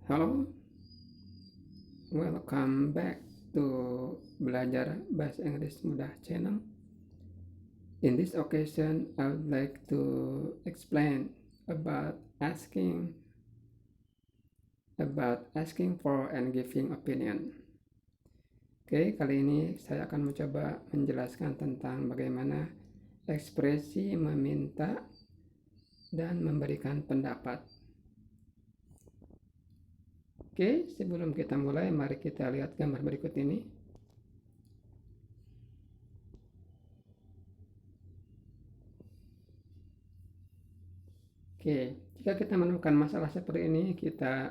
Halo, welcome back to Belajar Bahasa Inggris Mudah channel. In this occasion, I would like to explain about asking for and giving opinion. Oke, kali ini saya akan mencoba menjelaskan tentang bagaimana ekspresi meminta dan memberikan pendapat. Oke, sebelum kita mulai, mari kita lihat gambar berikut ini. Oke, jika kita menemukan masalah seperti ini, kita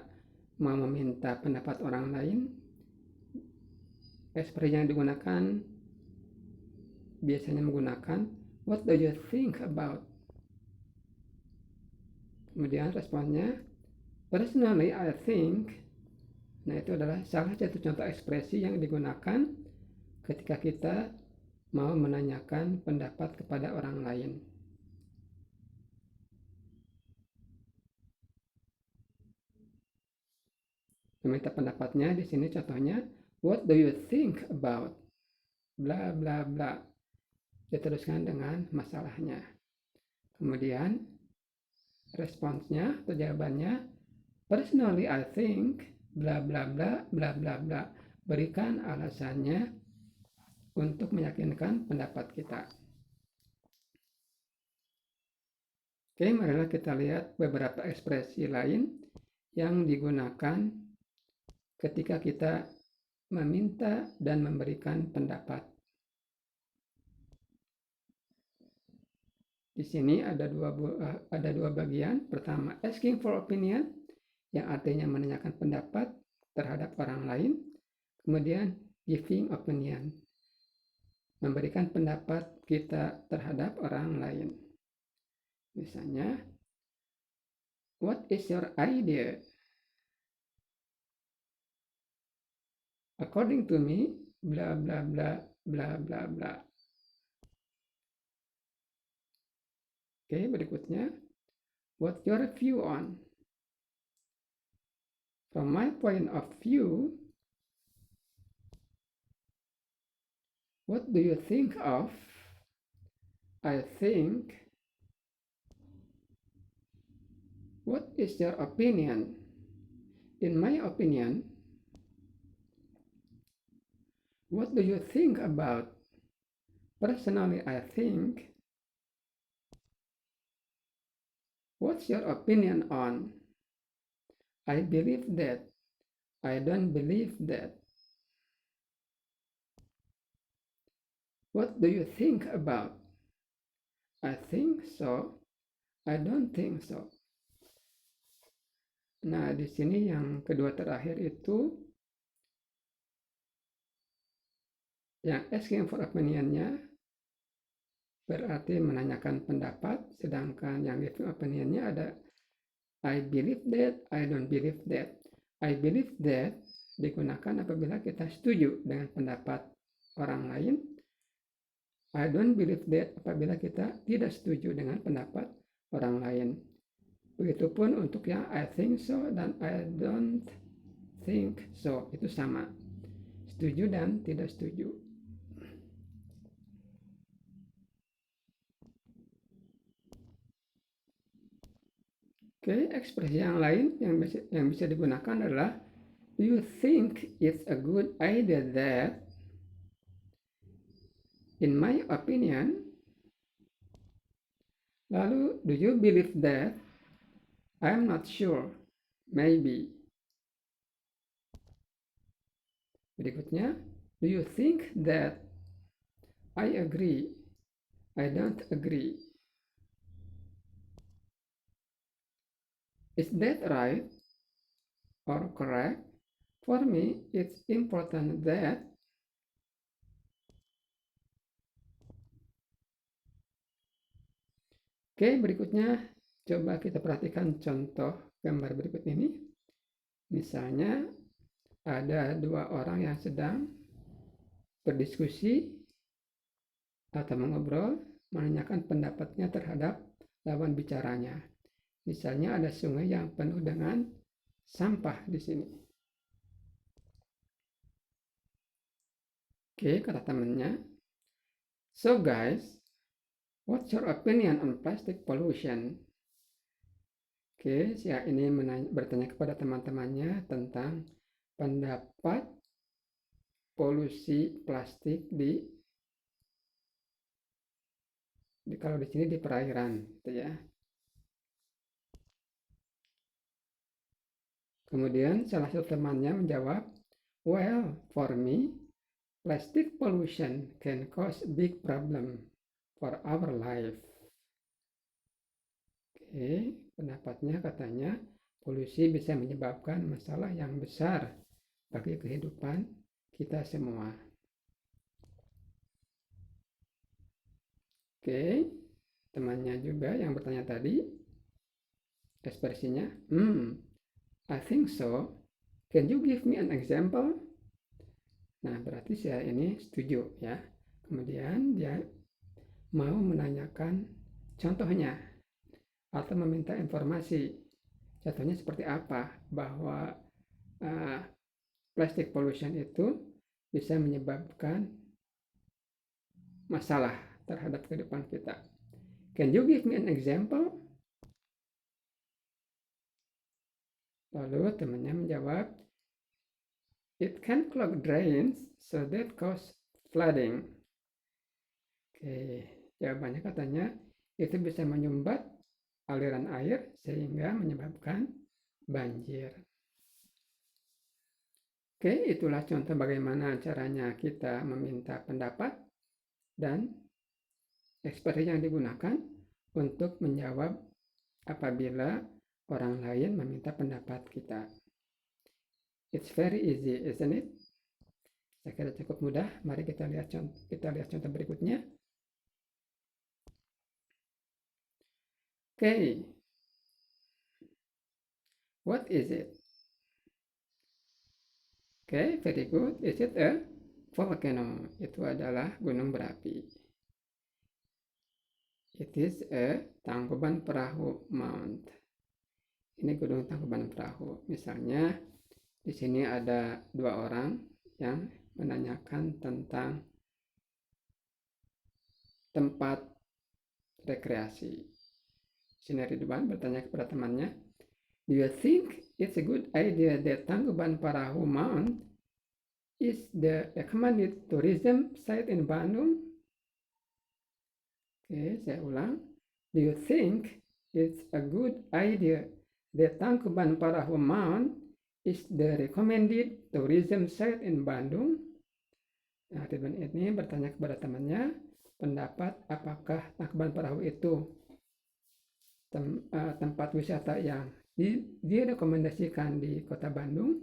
mau meminta pendapat orang lain, ekspresi yang digunakan biasanya menggunakan what do you think about? Kemudian responnya, personally I think. Nah, itu adalah salah satu contoh ekspresi yang digunakan ketika kita mau menanyakan pendapat kepada orang lain. Meminta pendapatnya di sini contohnya, what do you think about bla bla bla. Diteruskan dengan masalahnya. Kemudian responsnya atau jawabannya, personally I think bla bla bla bla bla bla. Berikan alasannya untuk meyakinkan pendapat kita. Oke, marilah kita lihat beberapa ekspresi lain yang digunakan ketika kita meminta dan memberikan pendapat. Di sini ada dua bagian. Pertama, asking for opinion, yang artinya menanyakan pendapat terhadap orang lain. Kemudian giving opinion, memberikan pendapat kita terhadap orang lain. Misalnya, what is your idea? According to me, bla bla bla bla bla bla. Oke, berikutnya, what's your view on? From my point of view, what do you think of? I think. What is your opinion? In my opinion. What do you think about? Personally, I think. What's your opinion on? I believe that. I don't believe that. What do you think about? I think so. I don't think so. Nah, di sini yang kedua terakhir itu yang asking for opinion-nya berarti menanyakan pendapat, sedangkan yang giving opinion-nya ada I believe that, I don't believe that. I believe that digunakan apabila kita setuju dengan pendapat orang lain. I don't believe that apabila kita tidak setuju dengan pendapat orang lain. Begitupun untuk yang I think so dan I don't think so, itu sama. Setuju dan tidak setuju. Oke, ekspresi yang lain yang bisa digunakan adalah, do you think it's a good idea that, in my opinion. Lalu, do you believe that? I'm not sure. Maybe. Berikutnya, do you think that? I agree. I don't agree. Is that right or correct? For me, it's important that. Oke, berikutnya coba kita perhatikan contoh gambar berikut ini. Misalnya ada dua orang yang sedang berdiskusi atau mengobrol, menanyakan pendapatnya terhadap lawan bicaranya. Misalnya ada sungai yang penuh dengan sampah di sini. Oke, kata temannya. So guys, what's your opinion on plastic pollution? Oke, si A ini bertanya kepada teman-temannya tentang pendapat polusi plastik kalau di sini di perairan, gitu ya. Kemudian salah satu temannya menjawab, well, for me, plastic pollution can cause big problem for our life. Oke, pendapatnya katanya polusi bisa menyebabkan masalah yang besar bagi kehidupan kita semua. Oke, temannya juga yang bertanya tadi, ekspresinya, I think so. Can you give me an example? Nah, berarti saya ini setuju ya. Kemudian dia mau menanyakan contohnya atau meminta informasi. Contohnya seperti apa? Bahwa plastic pollution itu bisa menyebabkan masalah terhadap kehidupan kita. Can you give me an example? Lalu temannya menjawab, it can clog drains so that cause flooding. Oke, jawabannya katanya itu bisa menyumbat aliran air sehingga menyebabkan banjir. Oke, itulah contoh bagaimana caranya kita meminta pendapat dan ekspresi yang digunakan untuk menjawab apabila orang lain meminta pendapat kita. It's very easy, isn't it? Saya kira cukup mudah. Mari kita lihat contoh berikutnya. Okay. What is it? Okay, very good. Is it a volcano? Itu adalah gunung berapi. It is a Tangkuban Perahu Mount. Ini gunung Tangkuban Perahu. Misalnya di sini ada dua orang yang menanyakan tentang tempat rekreasi. Sini Ridwan bertanya kepada temannya, do you think it's a good idea that Tangkuban Perahu Mount is the recommended tourism site in Bandung? Oke, saya ulang. Do you think it's a good idea that Tangkuban Perahu Mount is the recommended tourism site in Bandung? Nah, Ridwan ini bertanya kepada temannya, pendapat apakah Tangkuban Perahu itu tempat wisata yang direkomendasikan di kota Bandung?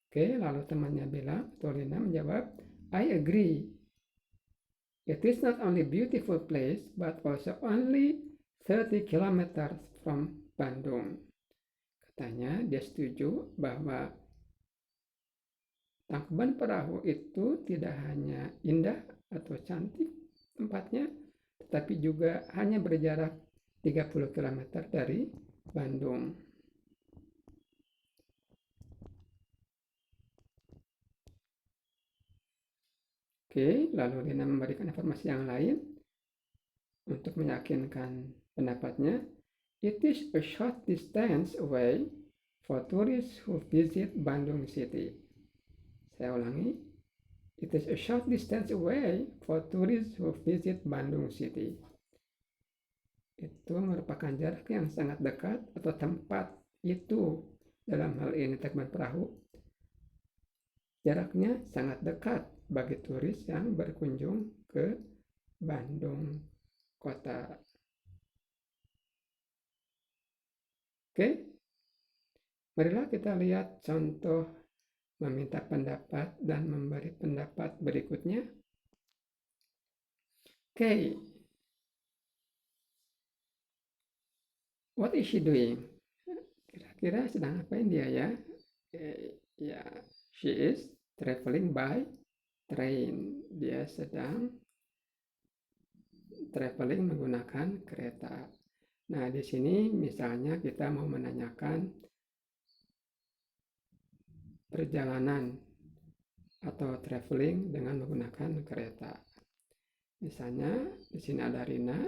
Oke, lalu temannya bilang, Tolina menjawab, I agree. It is not only beautiful place, but also only 30 kilometers from Bandung. Katanya dia setuju bahwa Tangkuban Perahu itu tidak hanya indah atau cantik tempatnya, tetapi juga hanya berjarak 30 km dari Bandung. Oke, lalu Rina memberikan informasi yang lain untuk meyakinkan pendapatnya. It is a short distance away for tourists who visit Bandung City. Saya ulangi. It is a short distance away for tourists who visit Bandung City. Itu merupakan jarak yang sangat dekat atau tempat itu dalam hal ini Tangkuban Perahu. Jaraknya sangat dekat bagi turis yang berkunjung ke Bandung kota. Oke, marilah kita lihat contoh meminta pendapat dan memberi pendapat berikutnya. Okay. What is she doing? Kira-kira sedang ngapain dia ya? Ya, she is traveling by train. Dia sedang traveling menggunakan kereta. Nah, di sini misalnya kita mau menanyakan perjalanan atau traveling dengan menggunakan kereta. Misalnya, di sini ada Rina.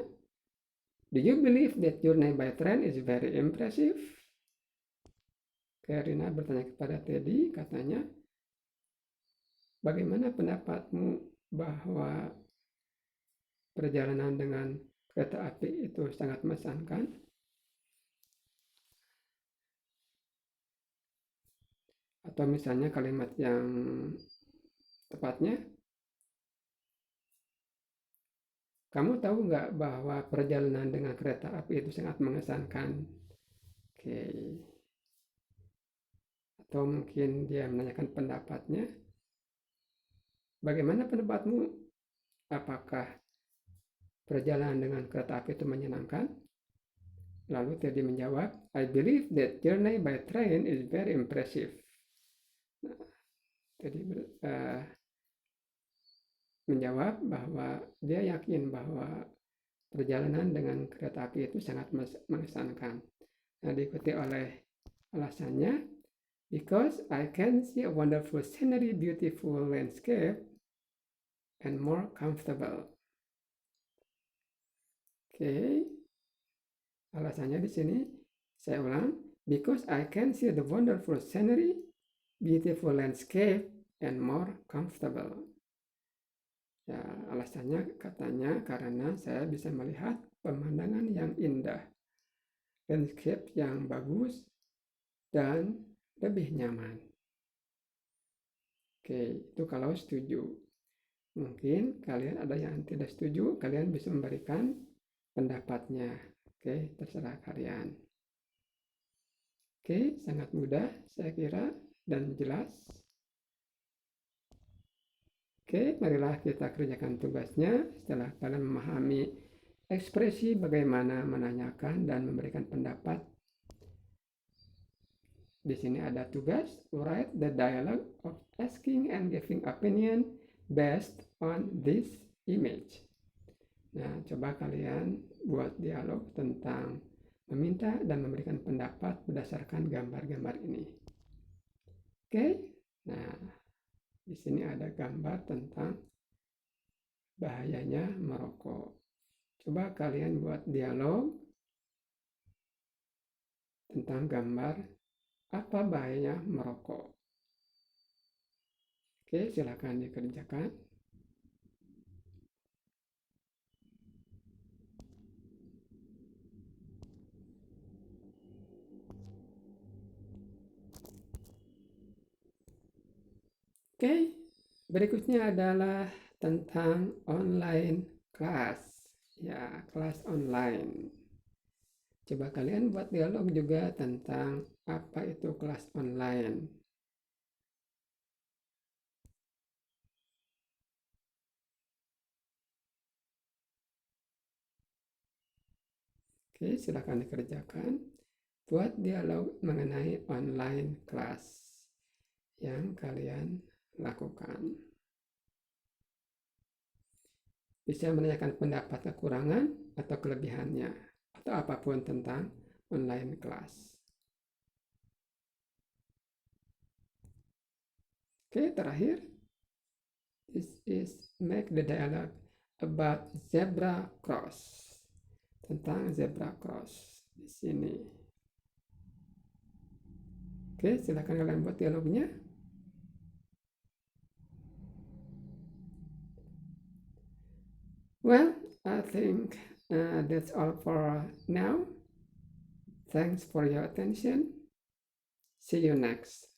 Do you believe that journey by train is very impressive? Rina bertanya kepada Teddy, katanya, bagaimana pendapatmu bahwa perjalanan dengan kereta api itu sangat mengesankan? Atau misalnya kalimat yang tepatnya, kamu tahu nggak bahwa perjalanan dengan kereta api itu sangat mengesankan? Oke. Atau mungkin dia menanyakan pendapatnya, bagaimana pendapatmu? Apakah perjalanan dengan kereta api itu menyenangkan? Lalu Teddy menjawab, I believe that journey by train is very impressive. Nah, Teddy menjawab bahwa dia yakin bahwa perjalanan dengan kereta api itu sangat mengesankan. Nah, diikuti oleh alasannya, because I can see a wonderful scenery, beautiful landscape, and more comfortable. Oke. Alasannya di sini saya ulang, because I can see the wonderful scenery, beautiful landscape, and more comfortable. Ya, alasannya katanya karena saya bisa melihat pemandangan yang indah, landscape yang bagus, dan lebih nyaman. Oke, itu kalau setuju. Mungkin kalian ada yang tidak setuju, kalian bisa memberikan pendapatnya. Oke, terserah kalian. Oke, sangat mudah saya kira dan jelas. Oke, marilah kita kerjakan tugasnya. Setelah kalian memahami ekspresi bagaimana menanyakan dan memberikan pendapat. Di sini ada tugas, write the dialogue of asking and giving opinion based on this image. Nah, coba kalian buat dialog tentang meminta dan memberikan pendapat berdasarkan gambar-gambar ini. Oke, nah di sini ada gambar tentang bahayanya merokok. Coba kalian buat dialog tentang gambar apa bahayanya merokok. Oke, silakan dikerjakan. Oke, berikutnya adalah tentang online class. Ya, kelas online. Coba kalian buat dialog juga tentang apa itu kelas online. Oke, silakan dikerjakan. Buat dialog mengenai online class yang kalian lakukan. Bisa menanyakan pendapat kekurangan atau kelebihannya, atau apapun tentang online class. Oke, terakhir. This is make the dialogue about zebra cross. Tentang zebra cross di sini. Oke, silakan kalian buat dialognya. Well, I think that's all for now. Thanks for your attention. See you next.